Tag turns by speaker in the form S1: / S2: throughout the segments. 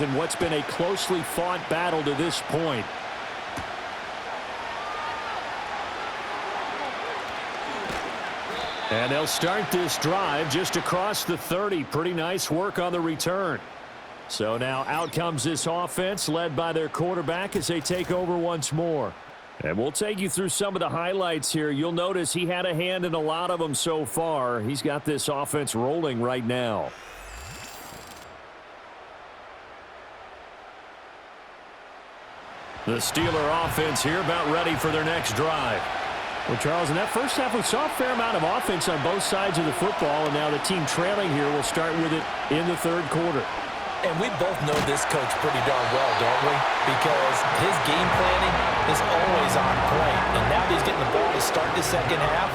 S1: in what's been a closely fought battle to this point. And they'll start this drive just across the 30. Pretty nice work on the return. So now out comes this offense led by their quarterback as they take over once more. And we'll take you through some of the highlights here. You'll notice he had a hand in a lot of them so far. He's got this offense rolling right now. The Steeler offense here about ready for their next drive. Well, Charles, in that first half, we saw a fair amount of offense on both sides of the football, and now the team trailing here will start with it in the third quarter.
S2: And we both know this coach pretty darn well, don't we? Because his game planning is always on point. And now that he's getting the ball to start the second half,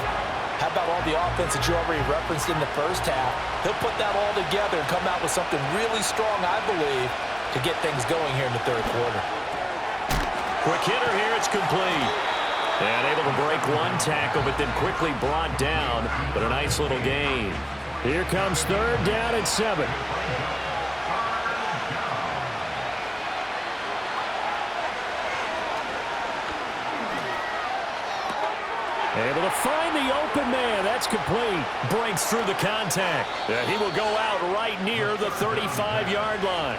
S2: how about all the offense that you already referenced in the first half? He'll put that all together and come out with something really strong, I believe, to get things going here in the third quarter.
S1: Quick hitter here, it's complete. And able to break one tackle, but then quickly brought down. But a nice little gain. Here comes third down and 7. Able to find the open man. That's complete. Breaks through the contact. And he will go out right near the 35-yard line.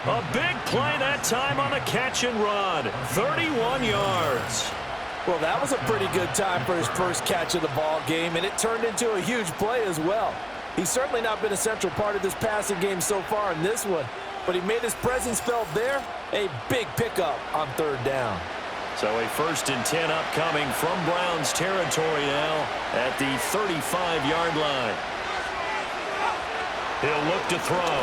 S1: A big play that time on the catch and run. 31 yards.
S2: Well, that was a pretty good time for his first catch of the ball game, and it turned into a huge play as well. He's certainly not been a central part of this passing game so far in this one, but he made his presence felt there. A big pickup on third down.
S1: So a 1st and 10 upcoming from Browns territory now at the 35-yard line. He'll look to throw.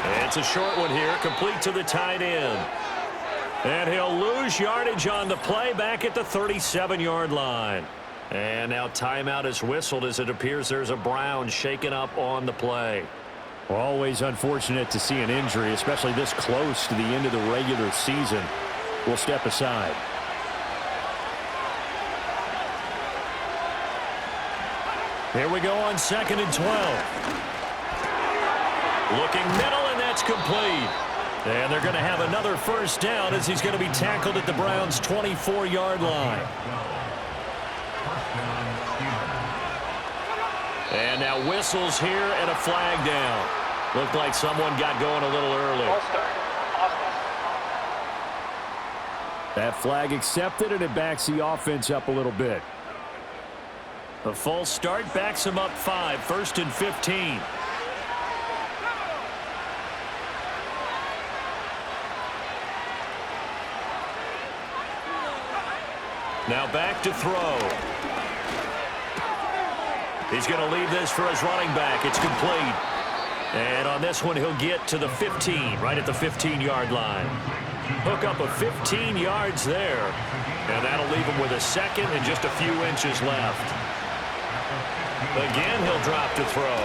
S1: And it's a short one here, complete to the tight end. And he'll lose yardage on the play back at the 37-yard line. And now timeout is whistled as it appears there's a Brown shaken up on the play. Well, always unfortunate to see an injury, especially this close to the end of the regular season. We'll step aside. Here we go on 2nd and 12. Looking middle, and that's complete. And they're going to have another first down as he's going to be tackled at the Browns' 24-yard line. And now whistles here and a flag down. Looked like someone got going a little early. That flag accepted, and it backs the offense up a little bit. A false start backs him up 5, 1st and 15. Now back to throw. He's going to leave this for his running back. It's complete. And on this one, he'll get to the 15, right at the 15-yard line. Hook up of 15 yards there. And that'll leave him with a second and just a few inches left. Again, he'll drop to throw.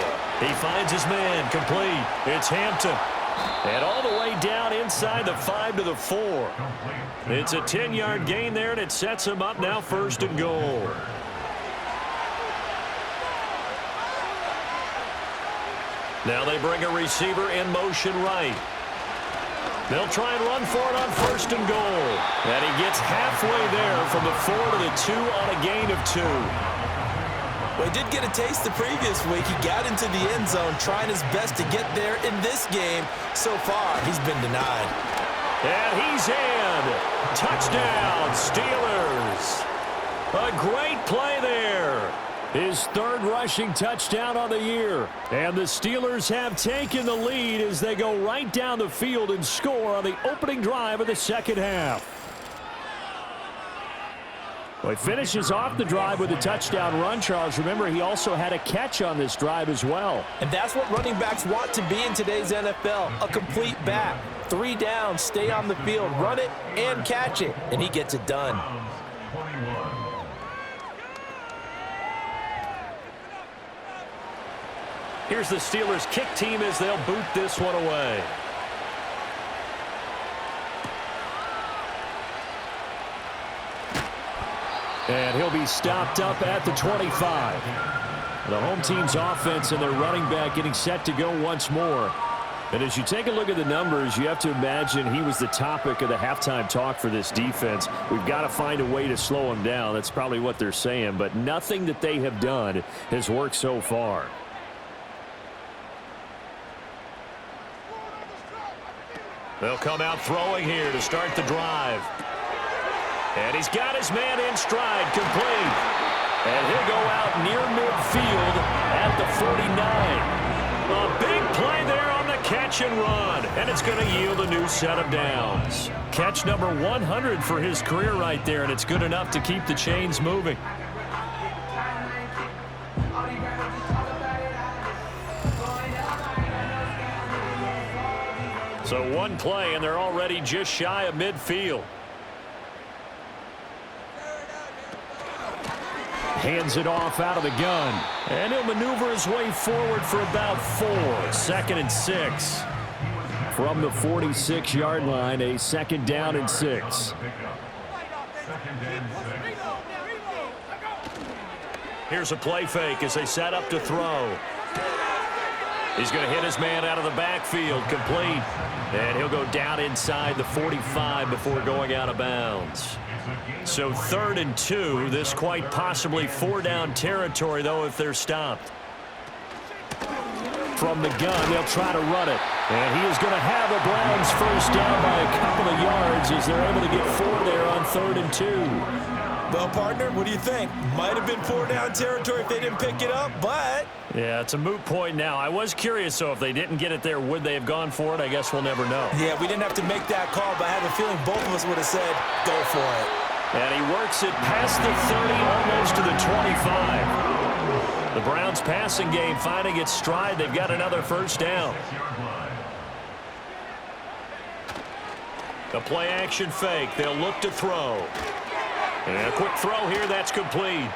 S1: He finds his man, complete. It's Hampton. And all the way down inside the 5 to the 4. It's a 10-yard gain there, and it sets him up now 1st and goal. Now they bring a receiver in motion right. They'll try and run for it on 1st and goal. And he gets halfway there from the 4 to the 2 on a gain of 2.
S2: Well, he did get a taste the previous week. He got into the end zone trying his best to get there in this game. So far, he's been denied.
S1: And he's in. Touchdown, Steelers. A great play there. His 3rd rushing touchdown on the year. And the Steelers have taken the lead as they go right down the field and score on the opening drive of the second half. Well, he finishes off the drive with a touchdown run, Charles. Remember, he also had a catch on this drive as well.
S2: And that's what running backs want to be in today's NFL, a complete back. 3 down, stay on the field, run it, and catch it. And he gets it done.
S1: Here's the Steelers kick team as they'll boot this one away. And he'll be stopped up at the 25. The home team's offense and their running back getting set to go once more. And as you take a look at the numbers, you have to imagine he was the topic of the halftime talk for this defense. We've got to find a way to slow him down. That's probably what they're saying, but nothing that they have done has worked so far. They'll come out throwing here to start the drive. And he's got his man in stride, complete. And he'll go out near midfield at the 49. A big play there on the catch and run, and it's going to yield a new set of downs. Catch number 100 for his career right there, and it's good enough to keep the chains moving. So one play, and they're already just shy of midfield. Hands it off out of the gun. And he'll maneuver his way forward for about 4. 2nd and 6. From the 46-yard line, a 2nd down and 6. Here's a play fake as they set up to throw. He's going to hit his man out of the backfield, complete. And he'll go down inside the 45 before going out of bounds. So 3rd and 2, this quite possibly 4-down territory, though, if they're stopped. From the gun, they'll try to run it. And he is going to have a Browns first down by a couple of yards as they're able to get 4 there on 3rd and 2.
S2: Well, partner, what do you think? Might have been 4-down territory if they didn't pick it up, but...
S1: Yeah, it's a moot point now. I was curious, so if they didn't get it there, would they have gone for it? I guess we'll never know.
S2: Yeah, we didn't have to make that call, but I have a feeling both of us would have said, go for it.
S1: And he works it past the 30, almost to the 25. The Browns passing game finding its stride. They've got another first down. A play action fake. They'll look to throw. And a quick throw here. That's complete.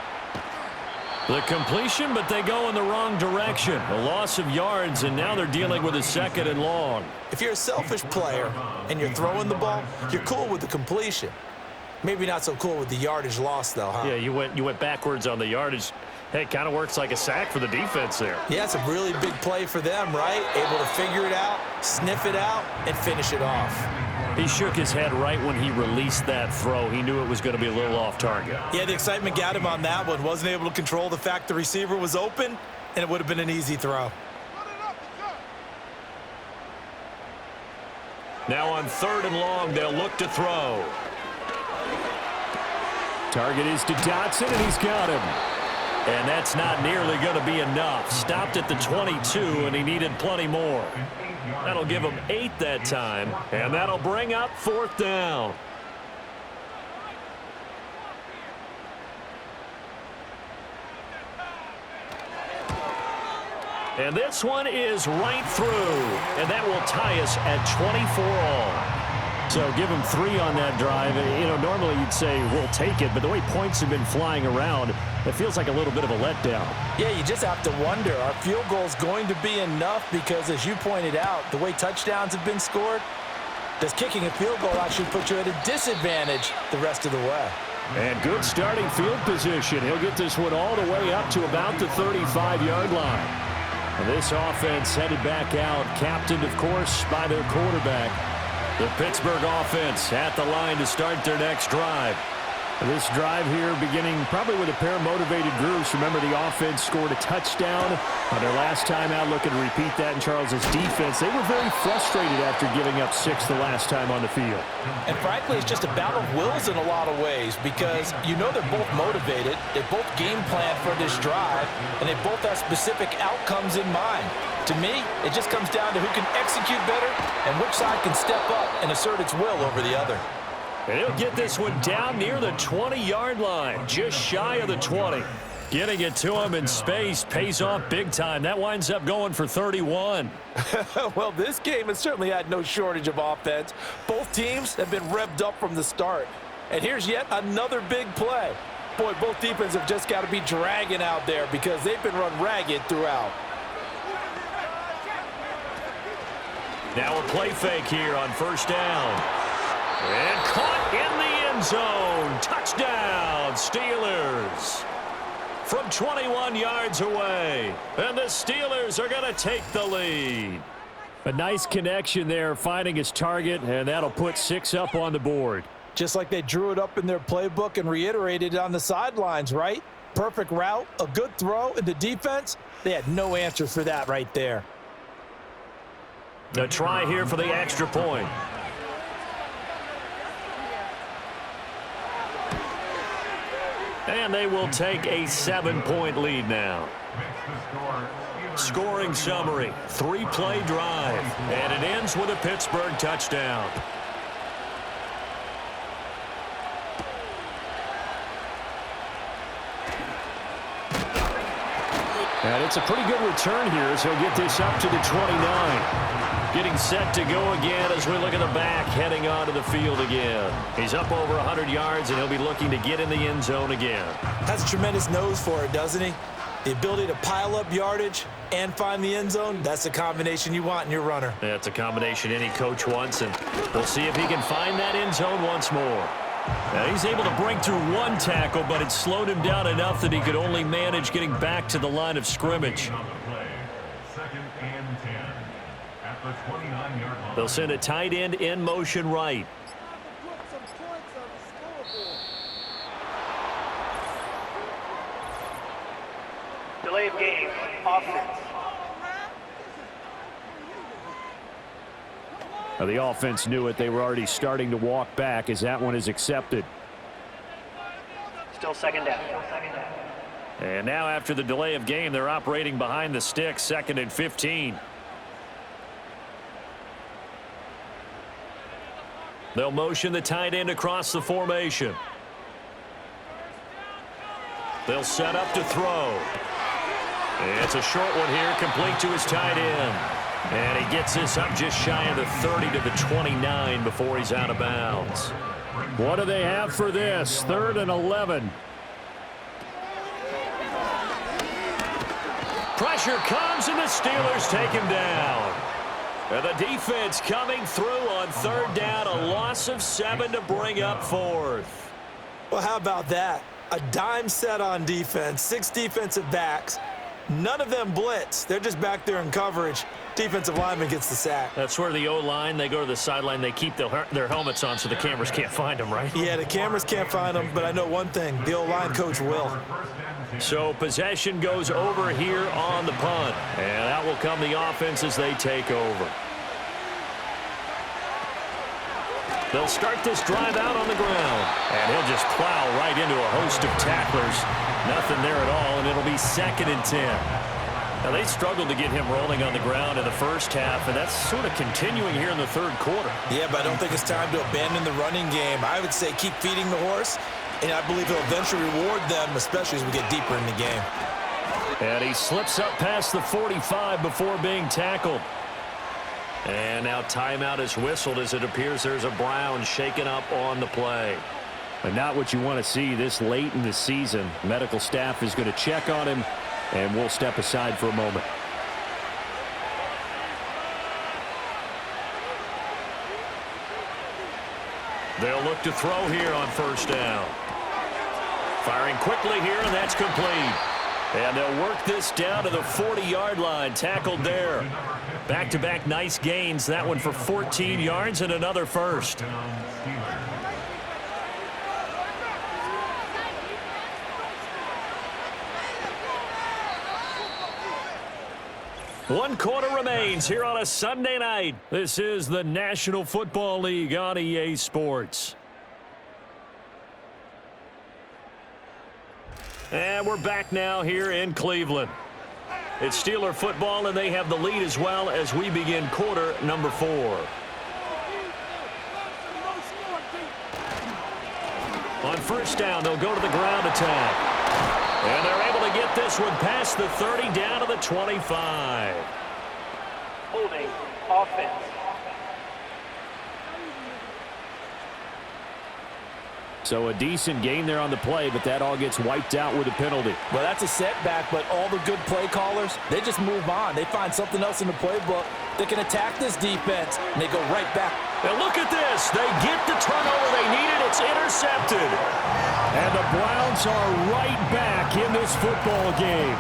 S1: The completion, but they go in the wrong direction. A loss of yards, and now they're dealing with a 2nd and long.
S2: If you're a selfish player and you're throwing the ball, you're cool with the completion. Maybe not so cool with the yardage loss, though, huh?
S1: Yeah, you went backwards on the yardage. Hey, it kind of works like a sack for the defense there.
S2: Yeah, it's a really big play for them, right? Able to figure it out, sniff it out, and finish it off.
S1: He shook his head right when he released that throw. He knew it was going to be a little off target.
S2: Yeah, the excitement got him on that one. Wasn't able to control the fact the receiver was open, and it would have been an easy throw.
S1: Now on 3rd and long, they'll look to throw. Target is to Dotson, and he's got him. And that's not nearly going to be enough. Stopped at the 22, and he needed plenty more. That'll give him 8 that time, and that'll bring up 4th down. And this one is right through, and that will tie us at 24 all. So give him 3 on that drive. You know, normally you'd say we'll take it, but the way points have been flying around, it feels like a little bit of a letdown.
S2: Yeah, you just have to wonder, are field goals going to be enough? Because as you pointed out, the way touchdowns have been scored, does kicking a field goal actually put you at a disadvantage the rest of the way?
S1: And good starting field position. He'll get this one all the way up to about the 35-yard line. And this offense headed back out, captained, of course, by their quarterback. The Pittsburgh offense at the line to start their next drive. This drive here beginning probably with a pair of motivated groups. Remember, the offense scored a touchdown on their last time out, looking to repeat that in Charles's defense. They were very frustrated after giving up 6 the last time on the field.
S2: And frankly, it's just a battle of wills in a lot of ways because you know they're both motivated, they both game plan for this drive, and they both have specific outcomes in mind. To me, it just comes down to who can execute better and which side can step up and assert its will over the other.
S1: And he'll get this one down near the 20-yard line, just shy of the 20. Getting it to him in space pays off big time. That winds up going for 31.
S2: Well, this game has certainly had no shortage of offense. Both teams have been revved up from the start. And here's yet another big play. Boy, both defenses have just got to be dragging out there because they've been run ragged throughout.
S1: Now a play fake here on first down. And caught in the end zone. Touchdown, Steelers. From 21 yards away. And the Steelers are going to take the lead. A nice connection there, finding his target, and that'll put 6 up on the board.
S2: Just like they drew it up in their playbook and reiterated it on the sidelines, right? Perfect route, a good throw, and the defense, they had no answer for that right there.
S1: A try here for the extra point. And they will take a 7-point lead now. Scoring summary, 3-play drive, and it ends with a Pittsburgh touchdown. And it's a pretty good return here as he'll get this up to the 29. Getting set to go again as we look at the back heading onto the field again. He's up over 100 yards, and he'll be looking to get in the end zone again.
S2: Has a tremendous nose for it, doesn't he? The ability to pile up yardage and find the end zone, that's the combination you want in your runner.
S1: That's a combination any coach wants, and we'll see if he can find that end zone once more. Now, he's able to break through one tackle, but it slowed him down enough that he could only manage getting back to the line of scrimmage. They'll send a tight end in motion right.
S3: Delay of game, offense.
S1: Now, the offense knew it. They were already starting to walk back as that one is accepted.
S3: Still second down.
S1: And now after the delay of game, they're operating behind the sticks, 2nd and 15. They'll motion the tight end across the formation. They'll set up to throw. It's a short one here, complete to his tight end. And he gets this up just shy of the 30 to the 29 before he's out of bounds. What do they have for this? 3rd and 11. Pressure comes, and the Steelers take him down. And the defense coming through on 3rd down, a loss of 7 to bring up 4th.
S2: Well, how about that? A dime set on defense, 6 defensive backs. None of them blitz. They're just back there in coverage. Defensive lineman gets the sack.
S1: That's where the O-line, they go to the sideline, they keep their helmets on so the cameras can't find them, right?
S2: Yeah, the cameras can't find them, but I know one thing. The O-line coach will.
S1: So possession goes over here on the punt. And out will come the offense as they take over. They'll start this drive out on the ground. And he'll just plow right into a host of tacklers. Nothing there at all, and it'll be 2nd and 10. Now, they struggled to get him rolling on the ground in the first half, and that's sort of continuing here in the 3rd quarter.
S2: Yeah, but I don't think it's time to abandon the running game. I would say keep feeding the horse, and I believe he'll eventually reward them, especially as we get deeper in the game.
S1: And he slips up past the 45 before being tackled. And now timeout is whistled as it appears there's a Brown shaken up on the play. And not what you want to see this late in the season. Medical staff is going to check on him, and we'll step aside for a moment. They'll look to throw here on 1st down. Firing quickly here, and that's complete. And they'll work this down to the 40-yard line, tackled there. Back-to-back nice gains, that one for 14 yards and another first. One quarter remains here on a Sunday night. This is the National Football League on EA Sports. And we're back now here in Cleveland. It's Steeler football, and they have the lead as well as we begin quarter number 4. On 1st down, they'll go to the ground attack. And they're able to get this one past the 30 down to the 25.
S3: Holding, offense.
S1: So a decent gain there on the play, but that all gets wiped out with a penalty.
S2: Well, that's a setback, but all the good play callers, they just move on. They find something else in the playbook. They can attack this defense, and they go right back.
S1: And look at this. They get the turnover they needed. It's intercepted. And the Browns are right back in this football game.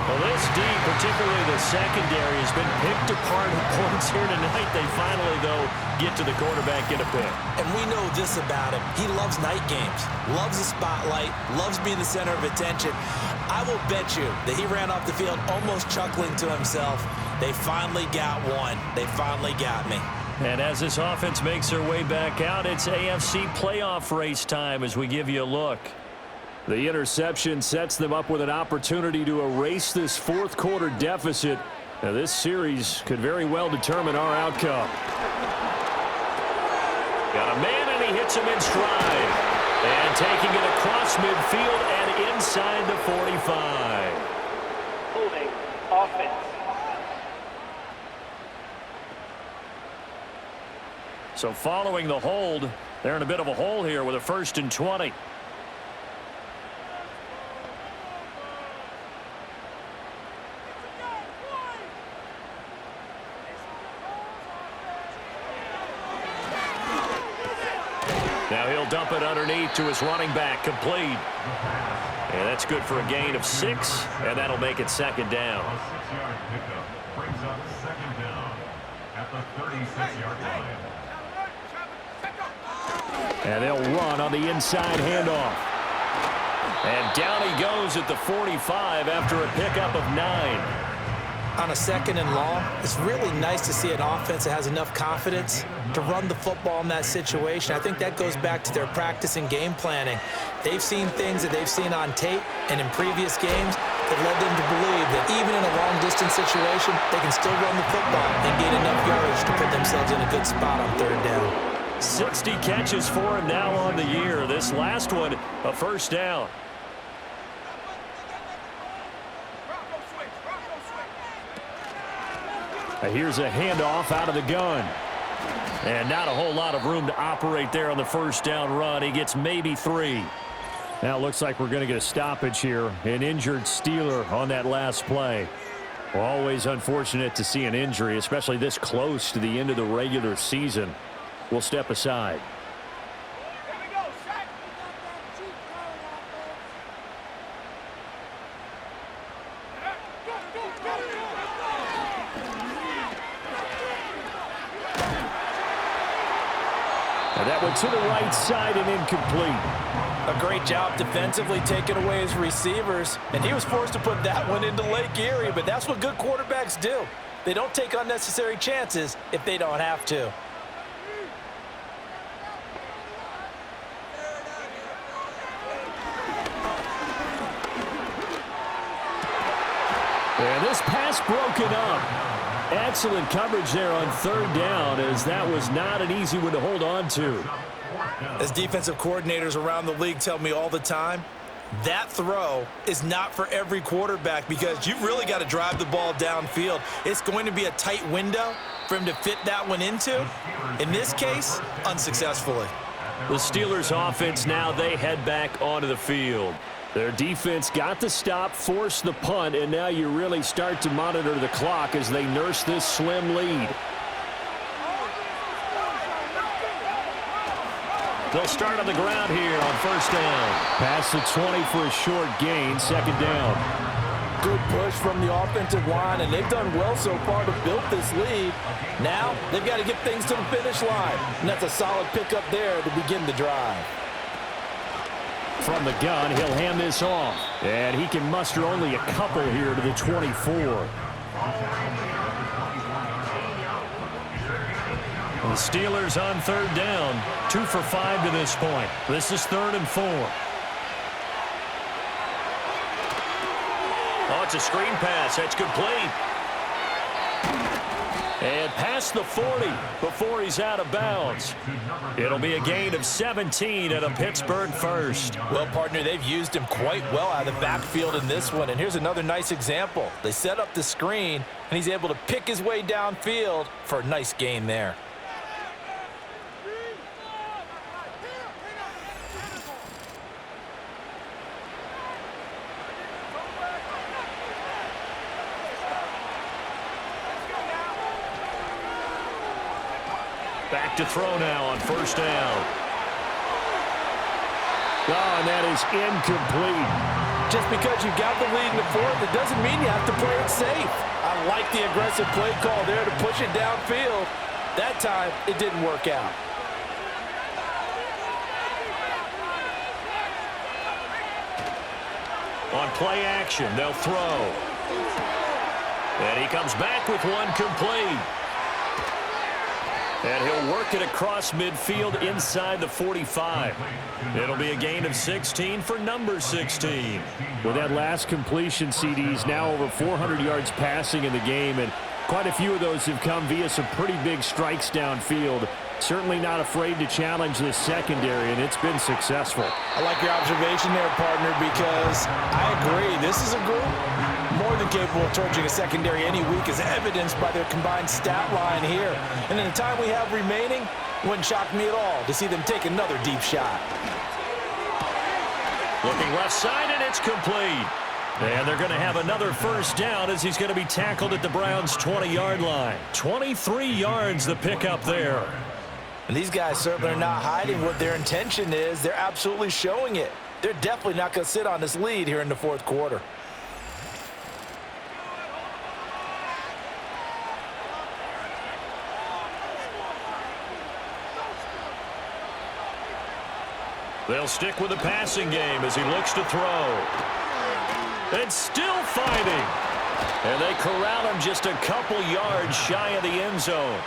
S1: Well, this D, particularly the secondary, has been picked apart at points here tonight. They finally, though, get to the quarterback in a pick.
S2: And we know this about him. He loves night games, loves the spotlight, loves being the center of attention. I will bet you that he ran off the field almost chuckling to himself. They finally got one. They finally got me.
S1: And as this offense makes their way back out, it's AFC playoff race time as we give you a look. The interception sets them up with an opportunity to erase this fourth quarter deficit. Now, this series could very well determine our outcome. Got a man, and he hits him in stride. And taking it across midfield and inside the 45.
S3: Holding offense.
S1: So following the hold, they're in a bit of a hole here with a 1st and 20. Now he'll dump it underneath to his running back, complete. And that's good for a gain of 6, and that'll make it 2nd down.
S4: A 6-yard pickup brings up 2nd down at the 36-yard line.
S1: And they'll run on the inside handoff. And down he goes at the 45 after a pickup of 9.
S2: On a 2nd and long, it's really nice to see an offense that has enough confidence to run the football in that situation. I think that goes back to their practice and game planning. They've seen things that they've seen on tape and in previous games that led them to believe that even in a long-distance situation, they can still run the football and gain enough yardage to put themselves in a good spot on 3rd down.
S1: 60 catches for him now on the year. This last one, a 1st down. Here's a handoff out of the gun. And not a whole lot of room to operate there on the 1st down run. He gets maybe 3. Now it looks like we're going to get a stoppage here. An injured Steeler on that last play. Always unfortunate to see an injury, especially this close to the end of the regular season. We'll step aside. And that went to the right side and incomplete.
S2: A great job defensively taking away his receivers, and he was forced to put that one into Lake Erie, but that's what good quarterbacks do. They don't take unnecessary chances if they don't have to.
S1: And this pass broken up. Excellent coverage there on 3rd down, as that was not an easy one to hold on to.
S2: As defensive coordinators around the league tell me all the time, that throw is not for every quarterback because you've really got to drive the ball downfield. It's going to be a tight window for him to fit that one into. In this case, unsuccessfully.
S1: The Steelers offense now, they head back onto the field. Their defense got the stop, forced the punt, and now you really start to monitor the clock as they nurse this slim lead. They'll start on the ground here on 1st down. Past the 20 for a short gain, 2nd down.
S2: Good push from the offensive line, and they've done well so far to build this lead. Now, they've got to get things to the finish line, and that's a solid pickup there to begin the drive.
S1: From the gun, he'll hand this off. And he can muster only a couple here to the 24. The Steelers on 3rd down. 2 for 5 to this point. This is 3rd and 4. Oh, it's a screen pass. That's complete. And past the 40 before he's out of bounds. It'll be a gain of 17 and a Pittsburgh 1st.
S2: Well, partner, they've used him quite well out of the backfield in this one. And here's another nice example. They set up the screen, and he's able to pick his way downfield for a nice gain there.
S1: Back to throw now on 1st down. Oh, and that is incomplete.
S2: Just because you got the lead in the fourth, it doesn't mean you have to play it safe. I like the aggressive play call there to push it downfield. That time, it didn't work out.
S1: On play action, they'll throw. And he comes back with one complete. And he'll work it across midfield inside the 45. It'll be a gain of 16 for number 16.
S5: With that last completion, CD's now over 400 yards passing in the game, and quite a few of those have come via some pretty big strikes downfield. Certainly not afraid to challenge this secondary, and it's been successful.
S2: I like your observation there, partner, because I agree. This is a group more than capable of torching a secondary any week, as evidenced by their combined stat line here. And in the time we have remaining, wouldn't shock me at all to see them take another deep shot.
S1: Looking left side, and it's complete. And they're going to have another first down as he's going to be tackled at the Browns' 20-yard line. 23 yards the pickup there.
S2: And these guys certainly are not hiding what their intention is. They're absolutely showing it. They're definitely not going to sit on this lead here in the fourth quarter.
S1: They'll stick with the passing game as he looks to throw. And still fighting. And they corral him just a couple yards shy of the end zone.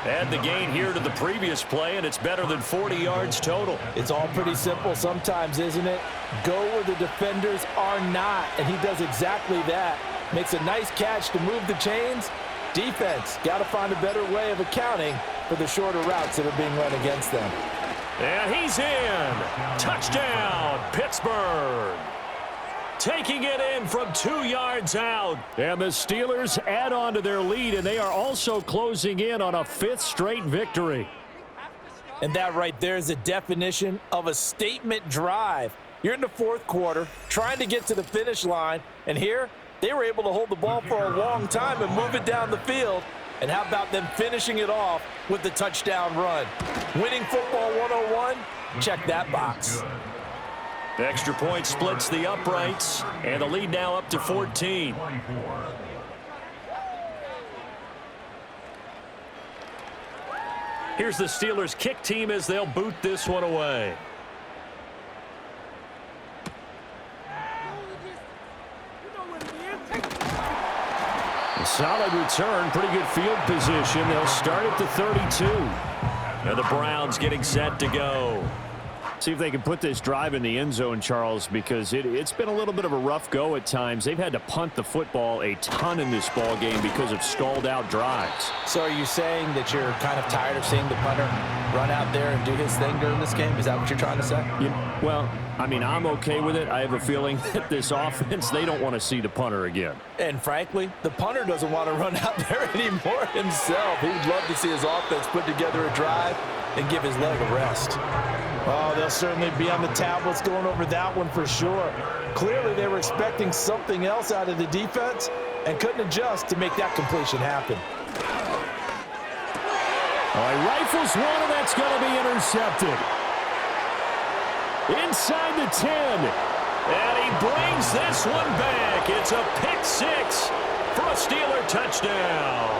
S1: Add the gain here to the previous play, and it's better than 40 yards total.
S2: It's all pretty simple sometimes, isn't it? Go where the defenders are not, and he does exactly that. Makes a nice catch to move the chains. Defense, got to find a better way of accounting for the shorter routes that are being run against them.
S1: And he's in. Touchdown, Pittsburgh. Taking it in from 2 yards out.
S5: And the Steelers add on to their lead, and they are also closing in on a 5th straight victory.
S2: And that right there is the definition of a statement drive. You're in the fourth quarter, trying to get to the finish line, and here they were able to hold the ball for a long time and move it down the field. And how about them finishing it off with the touchdown run? Winning football 101? Check that box.
S1: Extra point splits the uprights, and the lead now up to 14. Here's the Steelers' kick team as they'll boot this one away.
S5: A solid return, pretty good field position. They'll start at the 32.
S1: And the Browns getting set to go.
S5: See if they can put this drive in the end zone, Charles, because it's been a little bit of a rough go at times. They've had to punt the football a ton in this ball game because of stalled out drives.
S2: So are you saying that you're kind of tired of seeing the punter run out there and do his thing during this game? Is that what you're trying to say?
S5: Well, I mean, I'm okay with it. I have a feeling that this offense, they don't want to see the punter again.
S2: And frankly, the punter doesn't want to run out there anymore himself. He would love to see his offense put together a drive and give his leg a rest. Oh, they'll certainly be on the tablets going over that one for sure. Clearly, they were expecting something else out of the defense and couldn't adjust to make that completion happen.
S5: All right, rifles one, and that's going to be intercepted. Inside the 10.
S1: And he brings this one back. It's a pick six for a Steeler touchdown.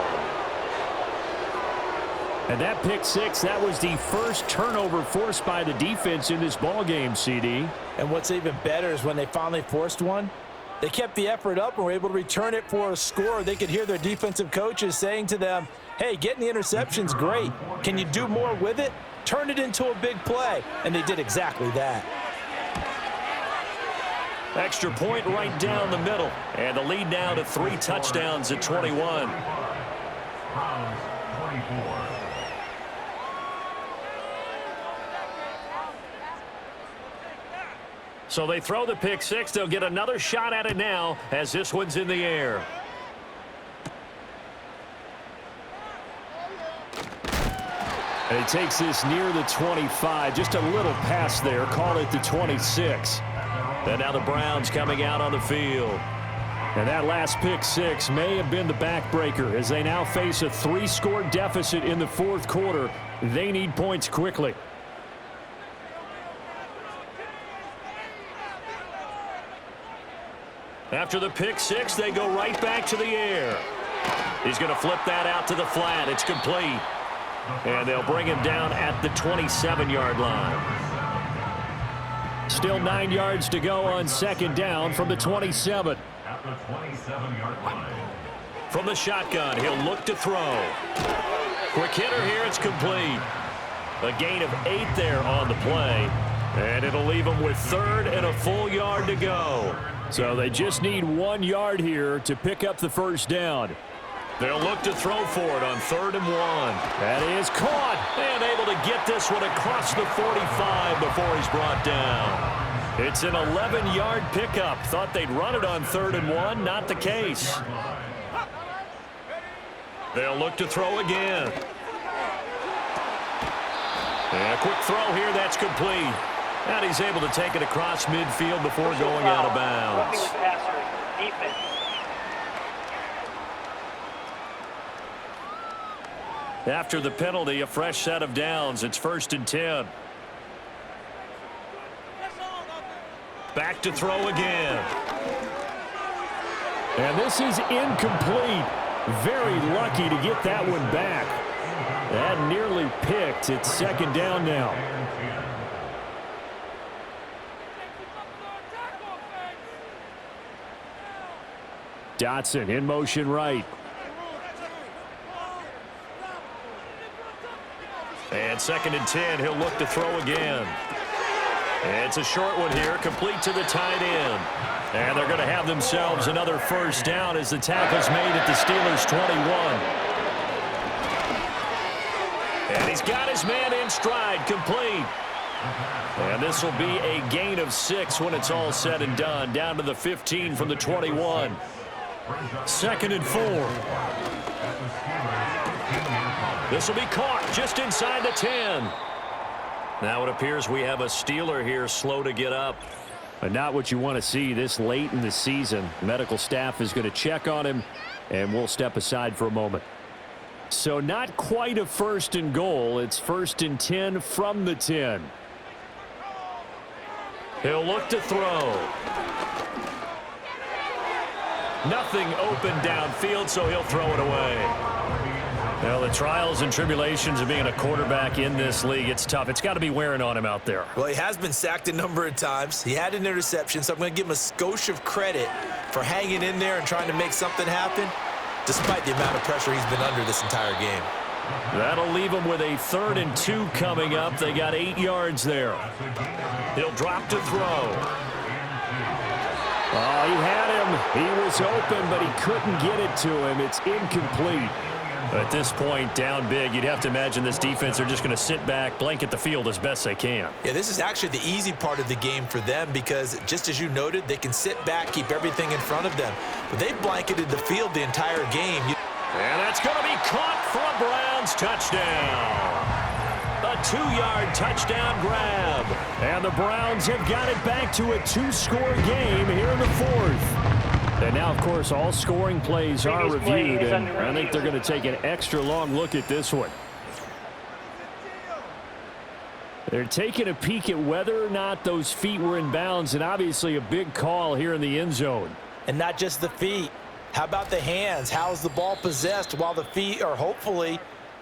S5: And that pick six, that was the first turnover forced by the defense in this ballgame, CD.
S2: And what's even better is when they finally forced one, they kept the effort up and were able to return it for a score. They could hear their defensive coaches saying to them, hey, getting the interception's great. Can you do more with it? Turn it into a big play. And they did exactly that.
S1: Extra point right down the middle. And the lead now to 3 touchdowns at 21.
S4: Browns 24.
S1: So they throw the pick six. They'll get another shot at it now as this one's in the air.
S5: And he takes this near the 25. Just a little pass there. Call it the 26.
S1: And now the Browns coming out on the field.
S5: And that last pick six may have been the backbreaker as they now face a 3-score deficit in the fourth quarter. They need points quickly.
S1: After the pick six, they go right back to the air. He's going to flip that out to the flat. It's complete. And they'll bring him down at the 27-yard line. Still 9 yards to go on second down from the 27.
S4: At the 27-yard line.
S1: From the shotgun, he'll look to throw. Quick hitter here, it's complete. A gain of 8 there on the play. And it'll leave them with third and a full yard to go.
S5: So they just need 1 yard here to pick up the first down.
S1: They'll look to throw for it on 3rd and 1.
S5: That is caught.
S1: And able to get this one across the 45 before he's brought down. It's an 11-yard pickup. Thought they'd run it on 3rd and 1. Not the case. They'll look to throw again. And a quick throw here. That's complete. And he's able to take it across midfield before going out of bounds.
S3: Roughing the passer, defense.
S1: After the penalty, a fresh set of downs. It's 1st and 10. Back to throw again.
S5: And this is incomplete. Very lucky to get that one back. That nearly picked. It's 2nd down now. Dotson in motion right.
S1: And 2nd and 10, he'll look to throw again. It's a short one here, complete to the tight end. And they're going to have themselves another first down as the tackle's made at the Steelers' 21. And he's got his man in stride, complete. And this will be a gain of 6 when it's all said and done, down to the 15 from the 21. 2nd and 4. This will be caught just inside the 10. Now it appears we have a Steeler here slow to get up.
S5: But not what you want to see this late in the season. Medical staff is going to check on him, and we'll step aside for a moment. So not quite a 1st and goal. It's 1st and 10 from the 10.
S1: He'll look to throw. Nothing open downfield, so he'll throw it away. Well, the trials and tribulations of being a quarterback in this league, it's tough. It's got to be wearing on him out there.
S2: Well, he has been sacked a number of times. He had an interception, so I'm going to give him a skosh of credit for hanging in there and trying to make something happen, despite the amount of pressure he's been under this entire game.
S1: That'll leave him with a 3rd and 2 coming up. They got 8 yards there. He'll drop to throw.
S5: Oh, he had him. He was open, but he couldn't get it to him. It's incomplete.
S1: At this point, down big, you'd have to imagine this defense are just going to sit back, blanket the field as best they can.
S2: Yeah, this is actually the easy part of the game for them because, just as you noted, they can sit back, keep everything in front of them. But they've blanketed the field the entire game.
S1: And that's going to be caught for a Browns touchdown. A 2-yard touchdown grab.
S5: And the Browns have got it back to a 2-score game here in the 4th. And now, of course, all scoring plays are reviewed, and I think they're going to take an extra long look at this one. They're taking a peek at whether or not those feet were in bounds, and obviously a big call here in the end zone.
S2: And not just the feet. How about the hands? How is the ball possessed while the feet are hopefully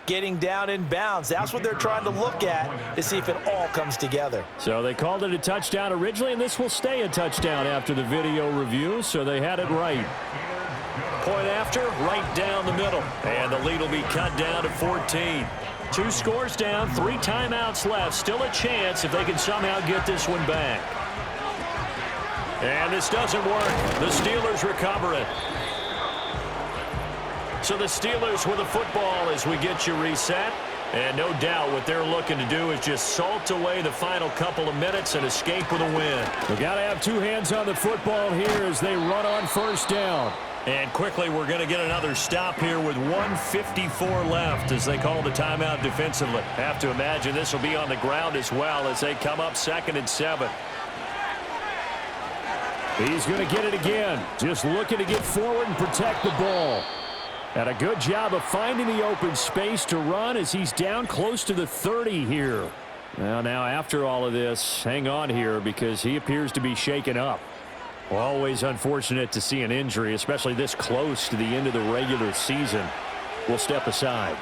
S2: getting down in bounds? That's what they're trying to look at to see if it all comes together.
S5: So they called it a touchdown originally, and this will stay a touchdown after the video review, so they had it right.
S1: Point after, right down the middle. And the lead will be cut down to 14. 2 scores down, 3 timeouts left. Still a chance if they can somehow get this one back. And this doesn't work. The Steelers recover it. So the Steelers with a football as we get you reset. And no doubt what they're looking to do is just salt away the final couple of minutes and escape with a win.
S5: They got to have 2 hands on the football here as they run on 1st down.
S1: And quickly we're going to get another stop here with 1:54 left as they call the timeout defensively. Have to imagine this will be on the ground as well as they come up 2nd and 7.
S5: He's going to get it again. Just looking to get forward and protect the ball. And a good job of finding the open space to run as he's down close to the 30 here. Well, now after all of this, hang on here because he appears to be shaken up. Always unfortunate to see an injury, especially this close to the end of the regular season. We'll step aside.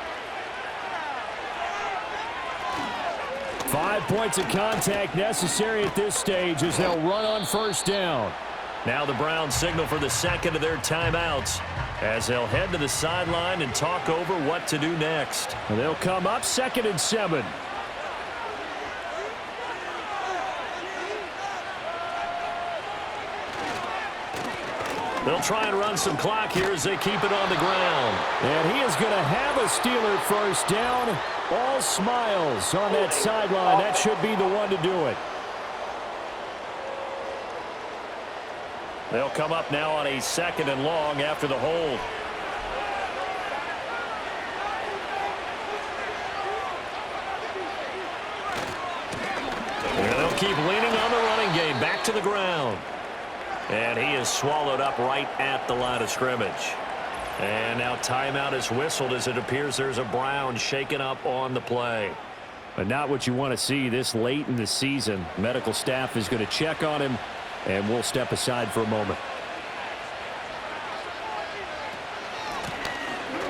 S5: 5 points of contact necessary at this stage as they'll run on first down.
S1: Now the Browns signal for the second of their timeouts as they'll head to the sideline and talk over what to do next.
S5: They'll come up 2nd and 7.
S1: They'll try and run some clock here as they keep it on the ground.
S5: And he is going to have a Steeler first down. All smiles on that sideline. That should be the one to do it.
S1: They'll come up now on a 2nd and long after the hold. And they'll keep leaning on the running game. Back to the ground. And he is swallowed up right at the line of scrimmage. And now timeout is whistled as it appears there's a Brown shaken up on the play.
S5: But not what you want to see this late in the season. Medical staff is going to check on him, and we'll step aside for a moment.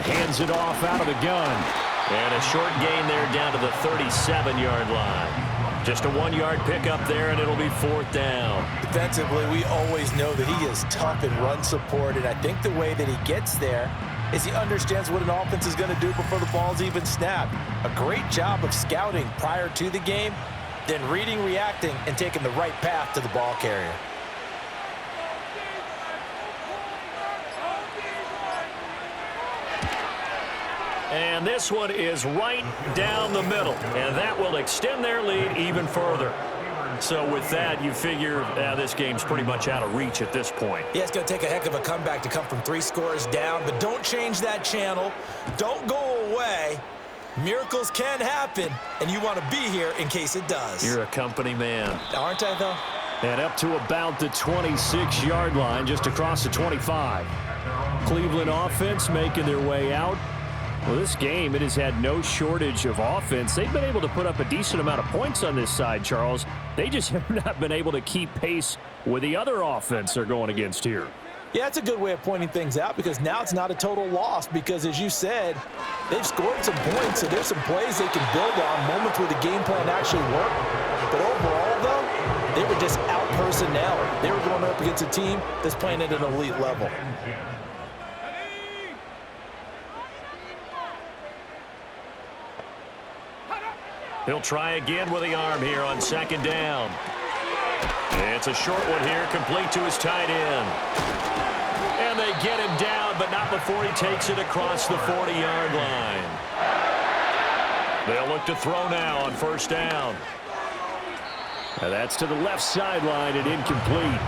S5: Hands it off out of the gun.
S1: And a short gain there down to the 37-yard line. Just a 1-yard pickup there, and it'll be 4th down.
S2: Defensively, we always know that he is tough in run support, and I think the way that he gets there is he understands what an offense is going to do before the ball's even snapped. A great job of scouting prior to the game, then reading, reacting, and taking the right path to the ball carrier.
S1: And this one is right down the middle, and that will extend their lead even further. So with that, you figure this game's pretty much out of reach at this point.
S2: Yeah, it's going to take a heck of a comeback to come from 3 scores down, but don't change that channel. Don't go away. Miracles can happen, and you want to be here in case it does.
S1: You're a company man.
S2: Aren't I, though?
S5: And up to about the 26-yard line, just across the 25. Cleveland offense making their way out. Well, this game, it has had no shortage of offense. They've been able to put up a decent amount of points on this side, Charles. They just have not been able to keep pace with the other offense they're going against here.
S2: Yeah, that's a good way of pointing things out because now it's not a total loss because, as you said, they've scored some points, so there's some plays they can build on, moments where the game plan actually worked. But overall, though, they were just out-personnel. They were going up against a team that's playing at an elite level.
S1: He'll try again with the arm here on 2nd down. It's a short one here, complete to his tight end. And they get him down, but not before he takes it across the 40-yard line. They'll look to throw now on 1st down.
S5: Now that's to the left sideline and incomplete.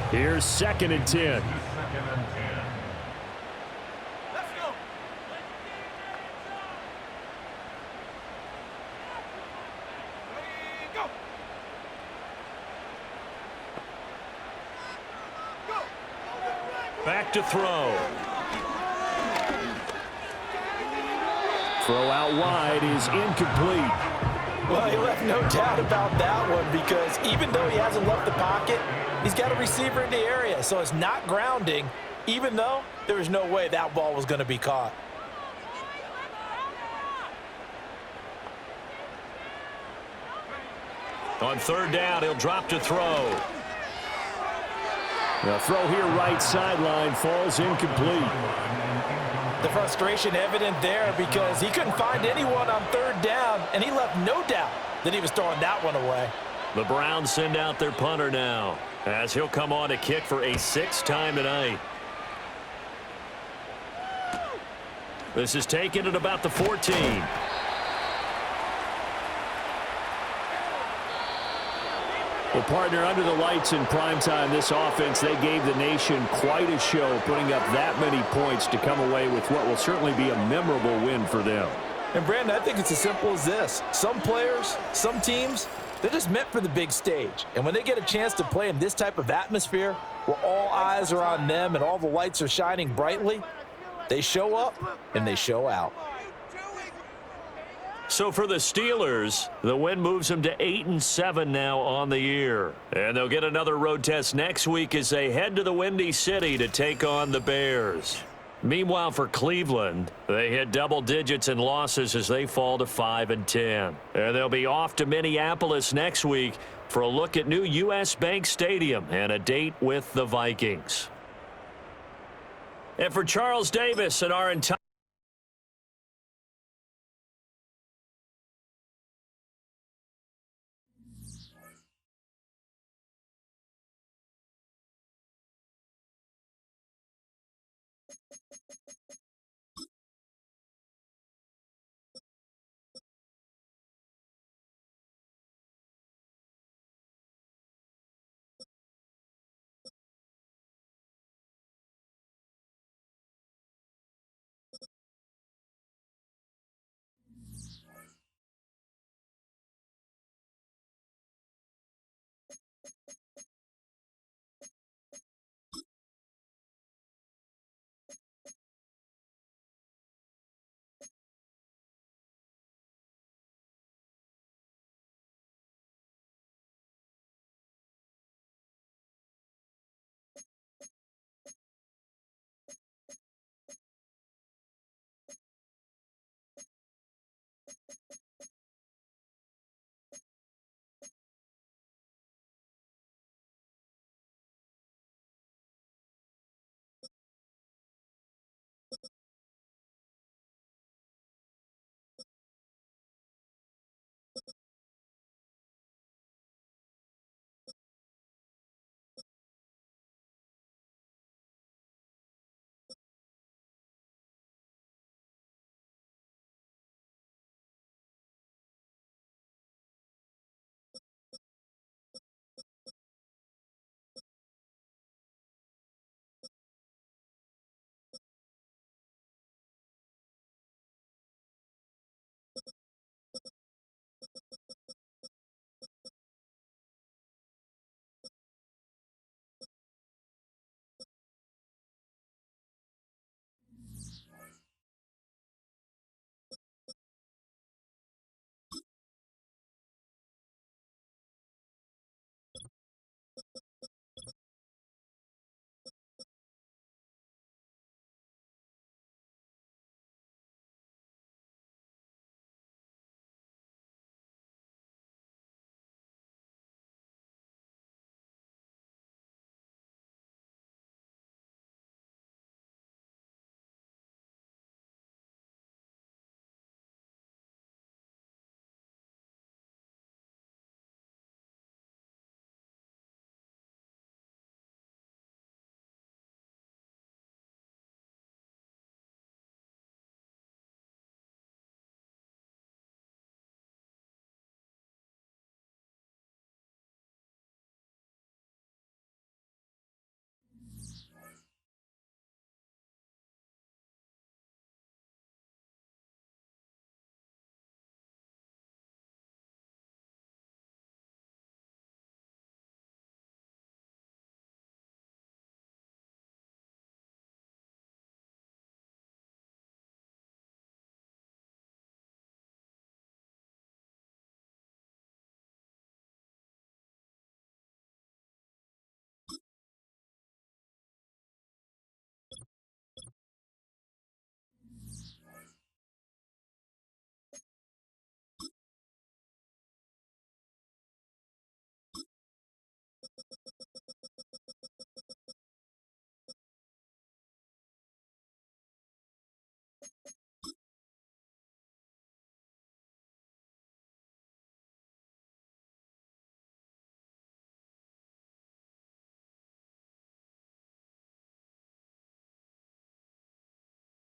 S5: Here's 2nd and 10.
S1: Back to throw.
S5: Throw out wide is incomplete.
S2: Well, he left no doubt about that one because even though he hasn't left the pocket, he's got a receiver in the area, so it's not grounding, even though there was no way that ball was going to be caught.
S1: On 3rd down, he'll drop to throw.
S5: The throw here right sideline falls incomplete.
S2: The frustration evident there because he couldn't find anyone on 3rd down, and he left no doubt that he was throwing that one away.
S1: The Browns send out their punter now as he'll come on to kick for a 6th time tonight. This is taken at about the 14.
S5: Well, partner, under the lights in primetime, this offense, they gave the nation quite a show, putting up that many points to come away with what will certainly be a memorable win for them.
S2: And, Brandon, I think it's as simple as this. Some players, some teams, they're just meant for the big stage. And when they get a chance to play in this type of atmosphere where all eyes are on them and all the lights are shining brightly, they show up and they show out.
S1: So for the Steelers, the win moves them to 8-7 now on the year. And they'll get another road test next week as they head to the Windy City to take on the Bears. Meanwhile, for Cleveland, they hit double digits in losses as they fall to 5-10. And they'll be off to Minneapolis next week for a look at new U.S. Bank Stadium and a date with the Vikings. And for Charles Davis and our entire